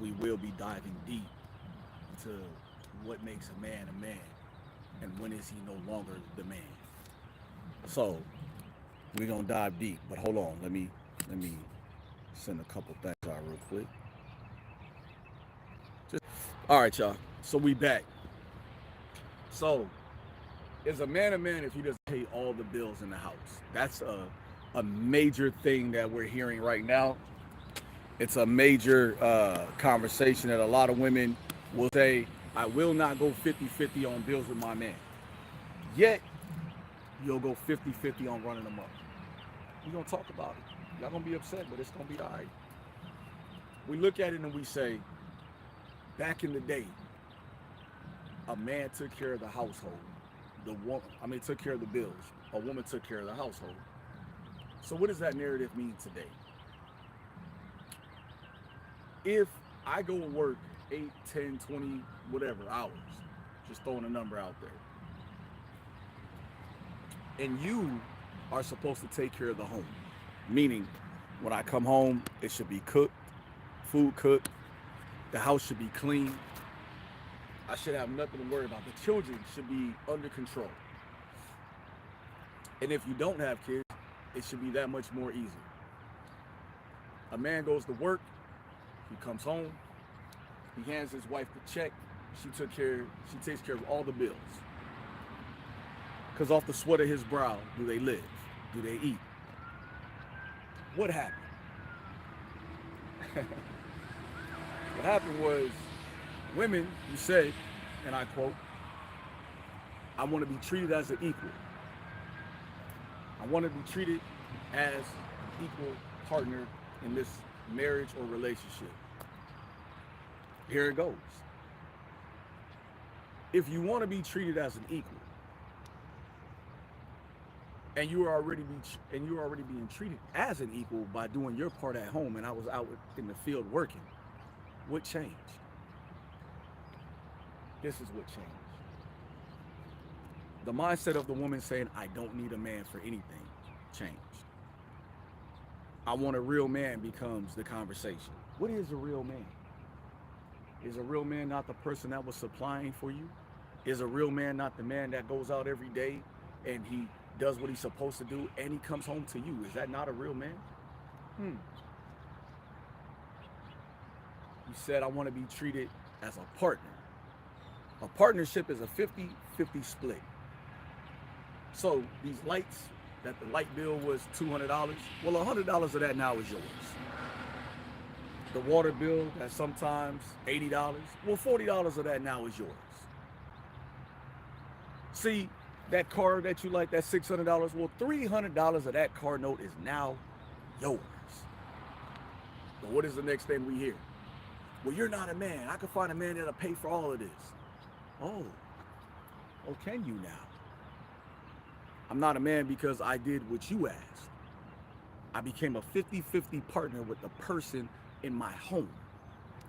we will be diving deep into what makes a man, and when is he no longer the man. So we're gonna dive deep, but hold on, let me send a couple things out real quick. Just all right, y'all. So we back. So is a man if he doesn't pay all the bills in the house? That's a major thing that we're hearing right now. It's a major conversation that a lot of women will say, I will not go 50-50 on bills with my man. Yet, you'll go 50-50 on running them up. We're going to talk about it. Y'all going to be upset, but it's going to be all right. We look at it and we say, back in the day, a man took care of the household. Took care of the bills. A woman took care of the household. So what does that narrative mean today? If I go to work 8, 10, 20, whatever hours, just throwing a number out there, and you are supposed to take care of the home, meaning when I come home, it should be cooked, food cooked, the house should be clean, I should have nothing to worry about. The children should be under control. And if you don't have kids, it should be that much more easy. A man goes to work, he comes home, he hands his wife the check, she takes care of all the bills. Because off the sweat of his brow, do they live? Do they eat? What happened? What happened was women, you said, and I quote, I want to be treated as an equal. I want to be treated as an equal partner in this marriage or relationship. Here it goes. If you want to be treated as an equal, and you're already being treated as an equal by doing your part at home, and I was out in the field working, what changed? This is what changed. The mindset of the woman saying, I don't need a man for anything, changed. I want a real man becomes the conversation. What is a real man? Is a real man not the person that was supplying for you? Is a real man not the man that goes out every day and he does what he's supposed to do and he comes home to you? Is that not a real man? You said, I want to be treated as a partner. A partnership is a 50-50 split. So these lights, that the light bill was $200, well, $100 of that now is yours. The water bill, that's sometimes $80, well, $40 of that now is yours. See, that car that you like, that $600, well, $300 of that car note is now yours. But what is the next thing we hear? Well, you're not a man. I can find a man that'll pay for all of this. Oh, can you now? I'm not a man because I did what you asked. I became a 50-50 partner with the person in my home,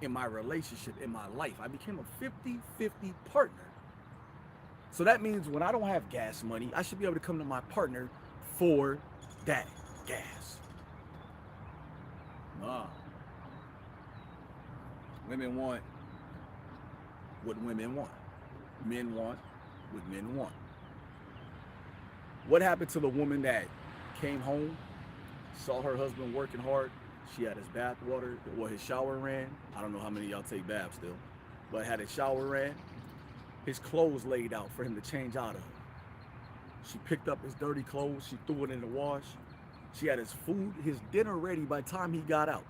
in my relationship, in my life. I became a 50-50 partner. So that means when I don't have gas money, I should be able to come to my partner for that gas. Nah. Women want what women want. Men want what men want. What happened to the woman that came home, saw her husband working hard? She had his bath water, or his shower ran. I don't know how many of y'all take baths still, but had his shower ran, his clothes laid out for him to change out of. She picked up his dirty clothes, she threw it in the wash. She had his food, his dinner ready by the time he got out.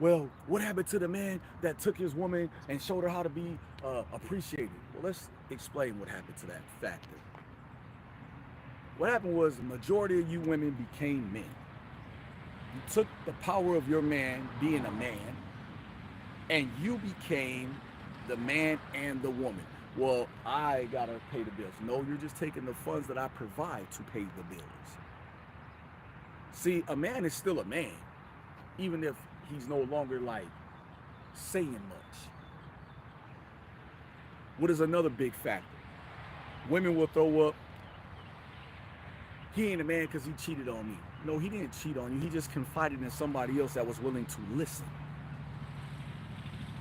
Well, what happened to the man that took his woman and showed her how to be appreciated? Well, let's explain what happened to that factor. What happened was the majority of you women became men. You took the power of your man being a man, and you became the man and the woman. Well, I gotta pay the bills. No, you're just taking the funds that I provide to pay the bills. See, a man is still a man, even if he's no longer like saying much. What is another big factor? Women will throw up, he ain't a man because he cheated on me. No, he didn't cheat on you. He just confided in somebody else that was willing to listen.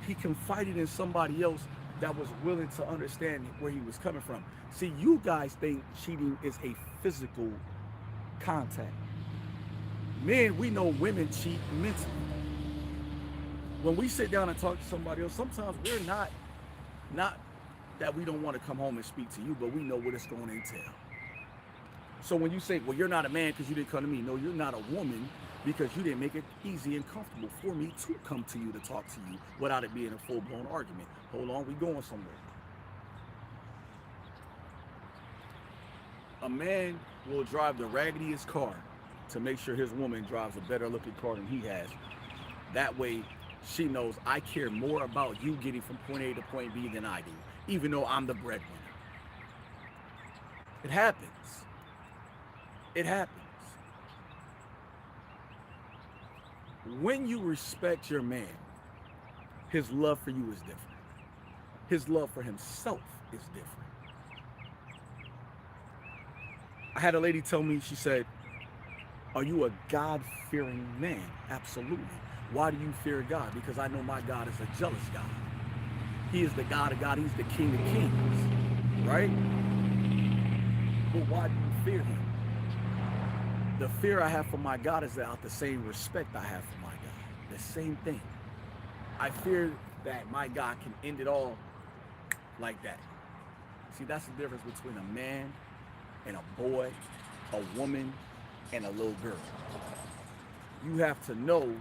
He confided in somebody else that was willing to understand where he was coming from. See, you guys think cheating is a physical contact. Men, we know women cheat mentally. When we sit down and talk to somebody else, sometimes we're not that we don't want to come home and speak to you, but we know what it's going to entail. So when you say, well, you're not a man because you didn't come to me. No, you're not a woman because you didn't make it easy and comfortable for me to come to you to talk to you without it being a full-blown argument. Hold on, we going somewhere. A man will drive the raggediest car to make sure his woman drives a better looking car than he has. That way, she knows I care more about you getting from point A to point B than I do, even though I'm the breadwinner. It happens. It happens. When you respect your man, his love for you is different. His love for himself is different. I had a lady tell me, she said, are you a God-fearing man? Absolutely. Why do you fear God? Because I know my God is a jealous God. He is the God of God. He's the King of Kings, right? But why do you fear him? The fear I have for my God is out the same respect I have for my God. The same thing. I fear that my God can end it all like that. See, that's the difference between a man and a boy, a woman, and a little girl. You have to know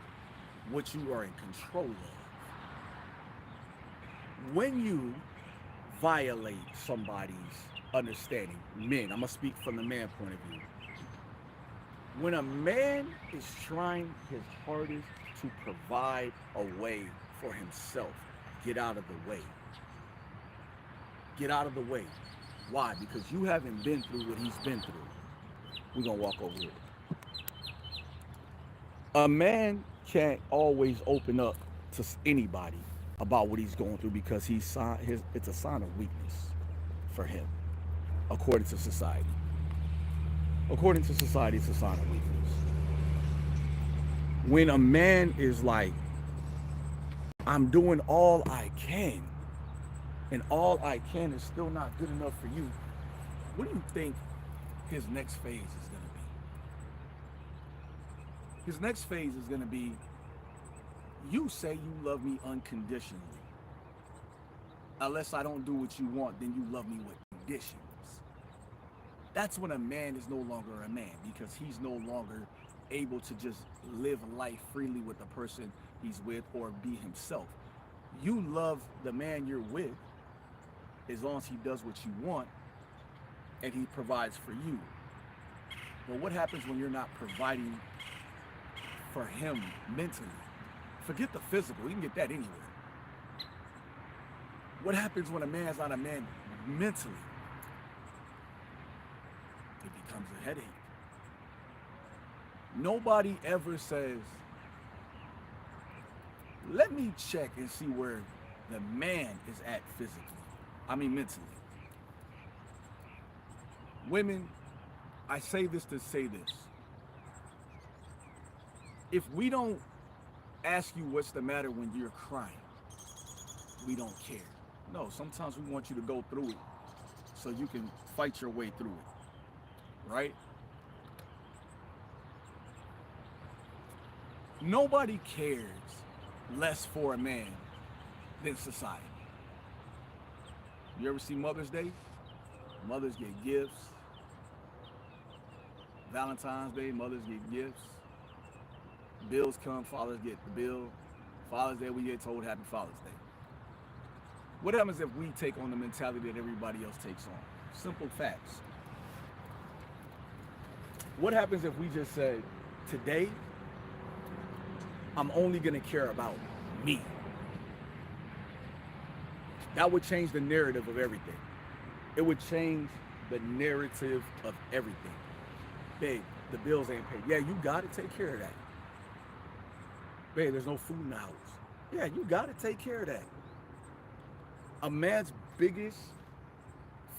what you are in control of. When you violate somebody's understanding, men, I'm gonna speak from the man point of view. When a man is trying his hardest to provide a way for himself, get out of the way. Get out of the way. Why? Because you haven't been through what he's been through. We're gonna walk over here. A man can't always open up to anybody about what he's going through because it's a sign of weakness for him, according to society. According to society, it's a sign of weakness. When a man is like, I'm doing all I can, and all I can is still not good enough for you, what do you think his next phase is going to be? His next phase is going to be, you say you love me unconditionally. Unless I don't do what you want, then you love me with conditions. That's when a man is no longer a man, because he's no longer able to just live life freely with the person he's with or be himself. You love the man you're with as long as he does what you want and he provides for you. But what happens when you're not providing for him mentally? Forget the physical, you can get that anywhere. What happens when a man's not a man mentally? It becomes a headache. Nobody ever says, let me check and see where the man is at physically. I mean mentally. Women, I say this to say this. If we don't ask you what's the matter when you're crying, we don't care. No, sometimes we want you to go through it so you can fight your way through it, right? Nobody cares less for a man than society. You ever see Mother's Day? Mothers get gifts. Valentine's Day, mothers get gifts. Bills come, fathers get the bill. Father's Day, we get told Happy Father's Day. What happens if we take on the mentality that everybody else takes on? Simple facts. What happens if we just said, today, I'm only gonna care about me? That would change the narrative of everything. It would change the narrative of everything. Babe, the bills ain't paid. Yeah, you gotta take care of that. Babe, there's no food in the house. Yeah, you gotta take care of that. A man's biggest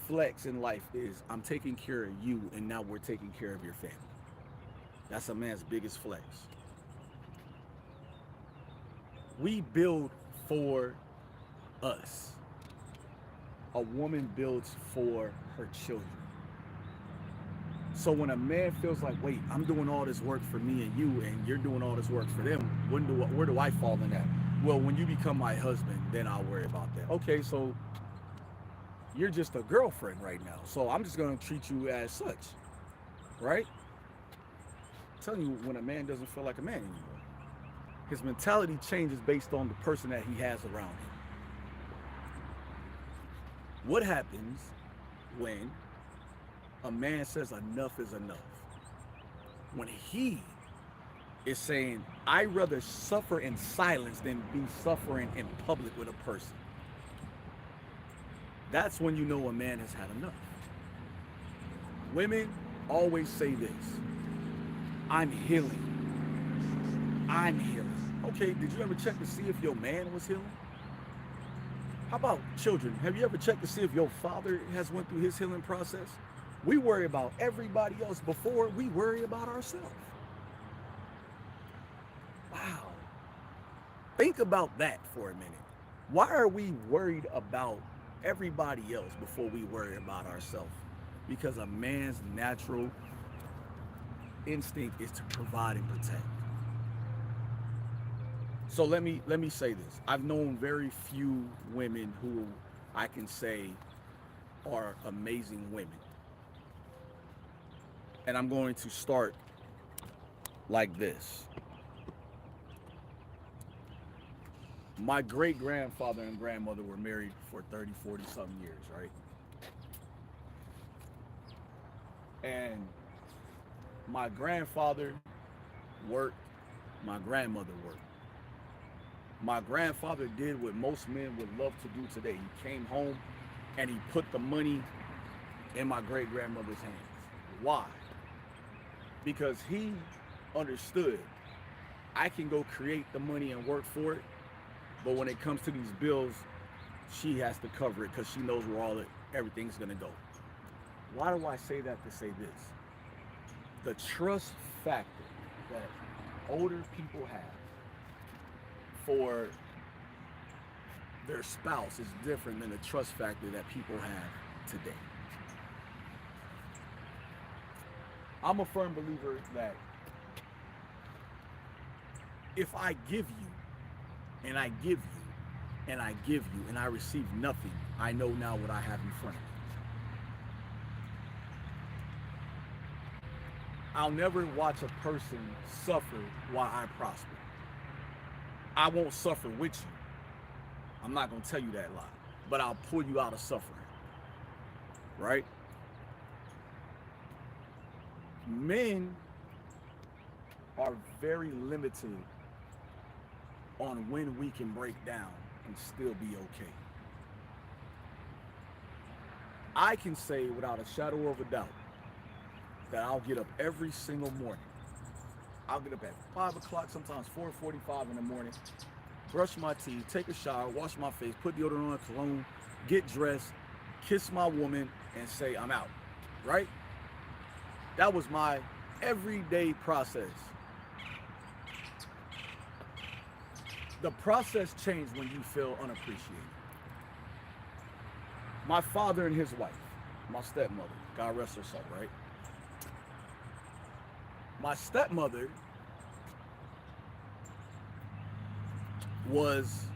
flex in life is, I'm taking care of you and now we're taking care of your family. That's a man's biggest flex. We build for us. A woman builds for her children. So when a man feels like, wait, I'm doing all this work for me and you, and you're doing all this work for them, where do I fall in that? Well, when you become my husband, then I'll worry about that. Okay, so you're just a girlfriend right now. So I'm just going to treat you as such, right? I'm telling you, when a man doesn't feel like a man anymore, his mentality changes based on the person that he has around him. What happens when a man says enough is enough? When he is saying, I'd rather suffer in silence than be suffering in public with a person. That's when you know a man has had enough. Women always say this: I'm healing. I'm healing. Okay, did you ever check to see if your man was healing? How about children? Have you ever checked to see if your father has went through his healing process? We worry about everybody else before we worry about ourselves. Wow. Think about that for a minute. Why are we worried about everybody else before we worry about ourselves? Because a man's natural instinct is to provide and protect. So let me say this. I've known very few women who I can say are amazing women. And I'm going to start like this. My great grandfather and grandmother were married for 30, 40 something years, right? And my grandfather worked, my grandmother worked. My grandfather did what most men would love to do today. He came home and he put the money in my great grandmother's hands. Why? Because he understood, I can go create the money and work for it, but when it comes to these bills, she has to cover it because she knows where everything's gonna go. Why do I say that? To say this: the trust factor that older people have for their spouse is different than the trust factor that people have today. I'm a firm believer that if I give you, and I give you, and I give you, and I receive nothing, I know now what I have in front of me. I'll never watch a person suffer while I prosper. I won't suffer with you. I'm not going to tell you that lie, but I'll pull you out of suffering, right? Men are very limited on when we can break down and still be okay. I can say without a shadow of a doubt that I'll get up every single morning. I'll get up at 5 o'clock, sometimes 4:45 in the morning, brush my teeth, take a shower, wash my face, put deodorant on, cologne, get dressed, kiss my woman, and say I'm out, right? That was my everyday process. The process changed when you feel unappreciated. My father and his wife, my stepmother, God rest her soul, right? My stepmother was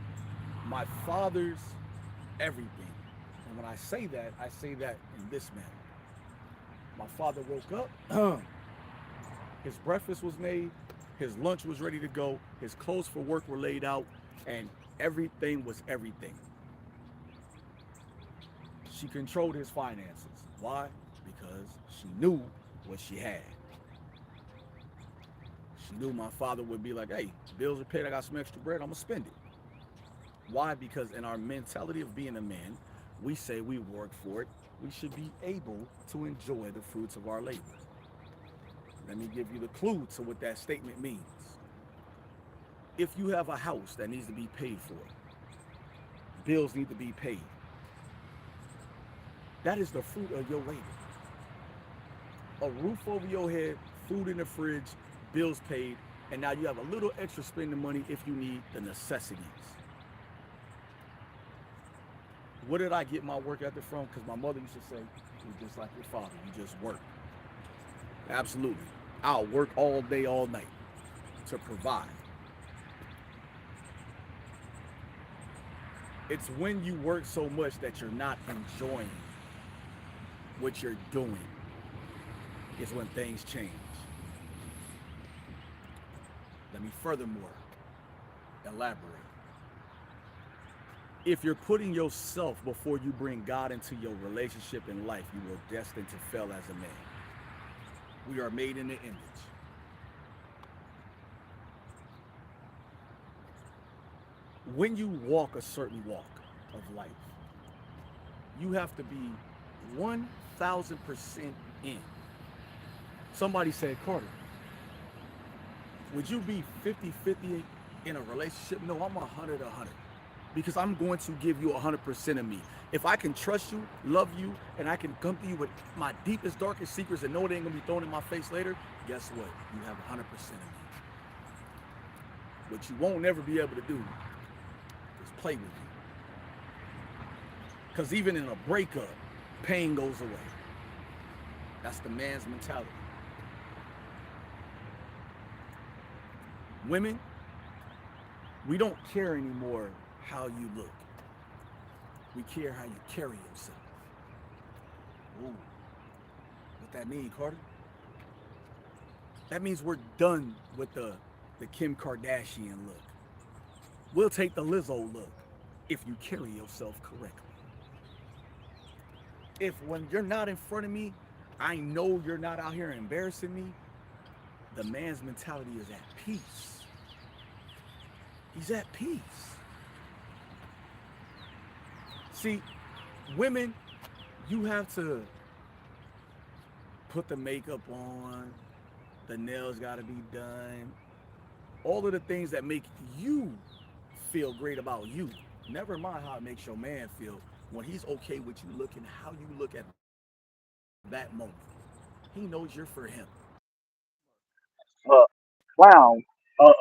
my father's everything. And when I say that in this manner. My father woke up, his breakfast was made, his lunch was ready to go, his clothes for work were laid out, and everything was everything. She controlled his finances. Why? Because she knew what she had. She knew my father would be like, hey, bills are paid, I got some extra bread, I'm gonna spend it. Why? Because in our mentality of being a man, we say we work for it. We should be able to enjoy the fruits of our labor. Let me give you the clue to what that statement means. If you have a house that needs to be paid for, bills need to be paid, that is the fruit of your labor. A roof over your head, food in the fridge, bills paid, and now you have a little extra spending money if you need the necessities. What did I get my work ethic from? Because my mother used to say, you're just like your father, you just work. Absolutely. I'll work all day, all night to provide. It's when you work so much that you're not enjoying what you're doing is when things change. Let me furthermore elaborate. If you're putting yourself before you bring God into your relationship in life, you are destined to fail as a man. We are made in the image. When you walk a certain walk of life, you have to be 1,000% in. Somebody said, Carter, would you be 50-50 in a relationship? No, I'm 100-100 because I'm going to give you 100% of me. If I can trust you, love you, and I can come to you with my deepest, darkest secrets and know they ain't gonna be thrown in my face later, guess what? You have 100% of me. What you won't never be able to do is play with you. Because even in a breakup, pain goes away. That's the man's mentality. Women, we don't care anymore how you look. We care how you carry yourself. Ooh. What that mean, Carter? That means we're done with the Kim Kardashian look. We'll take the Lizzo look if you carry yourself correctly. If when you're not in front of me, I know you're not out here embarrassing me, the man's mentality is at peace. He's at peace. See, women, you have to put the makeup on, the nails gotta be done, all of the things that make you feel great about you. Never mind how it makes your man feel when he's okay with you looking how you look at that moment. He knows you're for him. uh, Clown of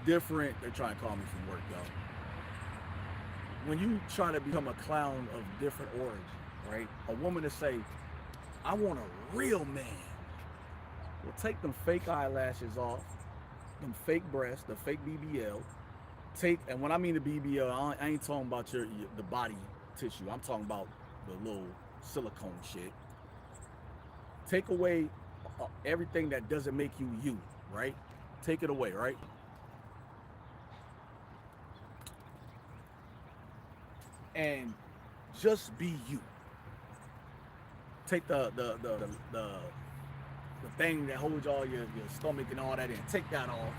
Different, they're trying to call me from work, y'all. When you try to become a clown of different origin, right? A woman to say, I want a real man. Well, take them fake eyelashes off, them fake breasts, the fake BBL. Take, and when I mean the BBL, I ain't talking about the body tissue. I'm talking about the little silicone shit. Take away everything that doesn't make you you, right? Take it away, right? And just be you. Take the thing that holds all your stomach and all that in. Take that off.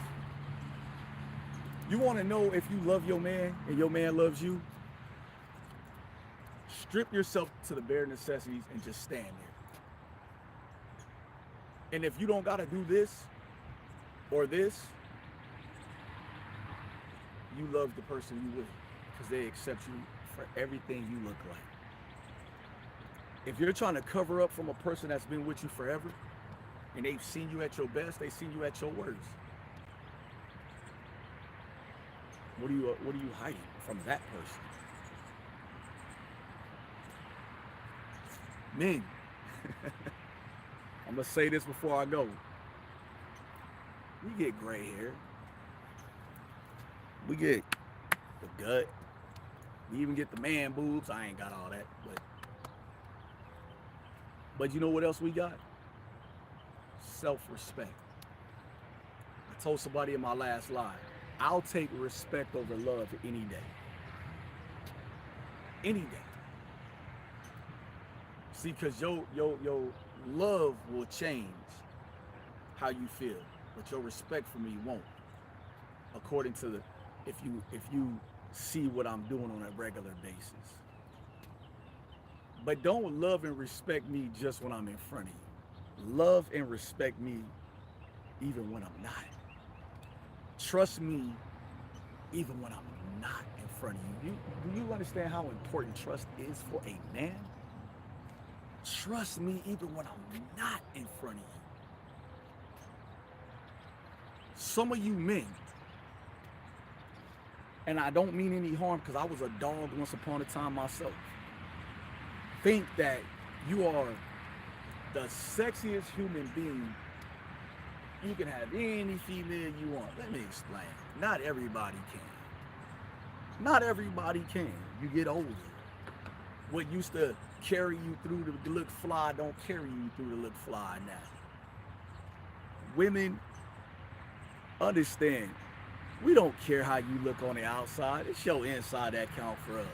You want to know if you love your man and your man loves you? Strip yourself to the bare necessities and just stand there. And if you don't got to do this or this, you love the person you with because they accept you for everything you look like. If you're trying to cover up from a person that's been with you forever and they've seen you at your best, they've seen you at your worst. What are you hiding from that person? Men, I'm gonna say this before I go. We get gray hair. We get the gut. We even get the man boobs. I ain't got all that, but you know what else we got? Self-respect. I told somebody in my last live, I'll take respect over love any day. Any day. See, because your love will change how you feel, but your respect for me won't. According to the, if you see what I'm doing on a regular basis. But don't love and respect me just when I'm in front of you. Love and respect me even when I'm not. Trust me even when I'm not in front of you. Do you understand how important trust is for a man? Trust me even when I'm not in front of you. Some of you men, and I don't mean any harm because I was a dog once upon a time myself, think that you are the sexiest human being. You can have any female you want. Let me explain. Not everybody can. Not everybody can. You get older. What used to carry you through to look fly don't carry you through to look fly now. Women, understand, we don't care how you look on the outside. It's your inside that count for us.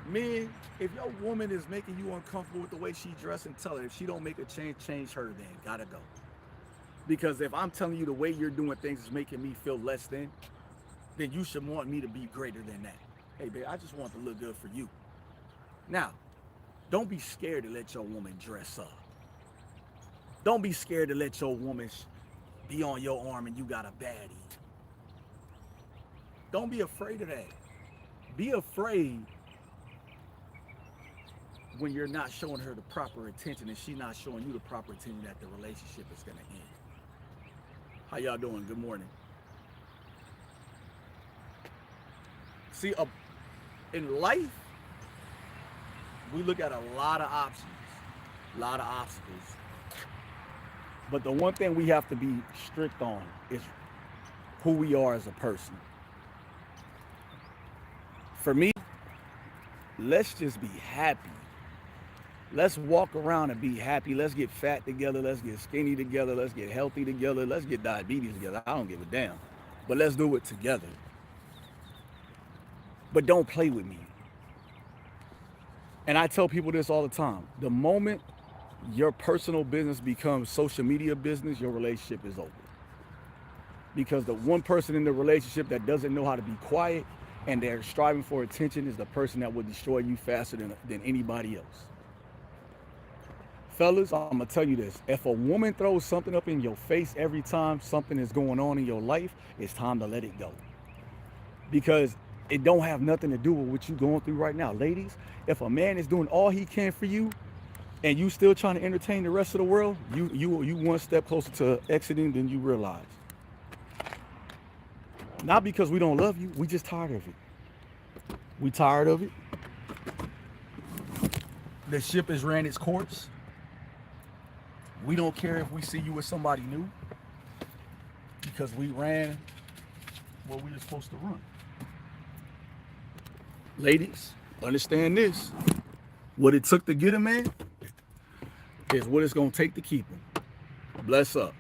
Men, if your woman is making you uncomfortable with the way she dressing, tell her. If she don't make a change her then. Gotta go. Because if I'm telling you the way you're doing things is making me feel less than, then you should want me to be greater than that. Hey, babe, I just want to look good for you. Now, don't be scared to let your woman dress up. Don't be scared to let your woman be on your arm and you got a baddie. Don't be afraid of that. Be afraid when you're not showing her the proper attention and she's not showing you the proper attention that the relationship is going to end. How y'all doing? Good morning. See, in life, we look at a lot of options, a lot of obstacles. But the one thing we have to be strict on is who we are as a person. For me, let's just be happy. Let's walk around and be happy. Let's get fat together. Let's get skinny together. Let's get healthy together. Let's get diabetes together. I don't give a damn. But let's do it together. But don't play with me. And I tell people this all the time. The moment your personal business becomes social media business, your relationship is over. Because the one person in the relationship that doesn't know how to be quiet and they're striving for attention is the person that will destroy you faster than anybody else. Fellas, I'm going to tell you this. If a woman throws something up in your face every time something is going on in your life, it's time to let it go. Because it don't have nothing to do with what you're going through right now. Ladies, if a man is doing all he can for you and you still trying to entertain the rest of the world, you one step closer to exiting than you realize. Not because we don't love you, we just tired of it. We tired of it. The ship has ran its course. We don't care if we see you with somebody new because we ran what we were supposed to run. Ladies, understand this. What it took to get a man is what it's going to take to keep him. Bless up.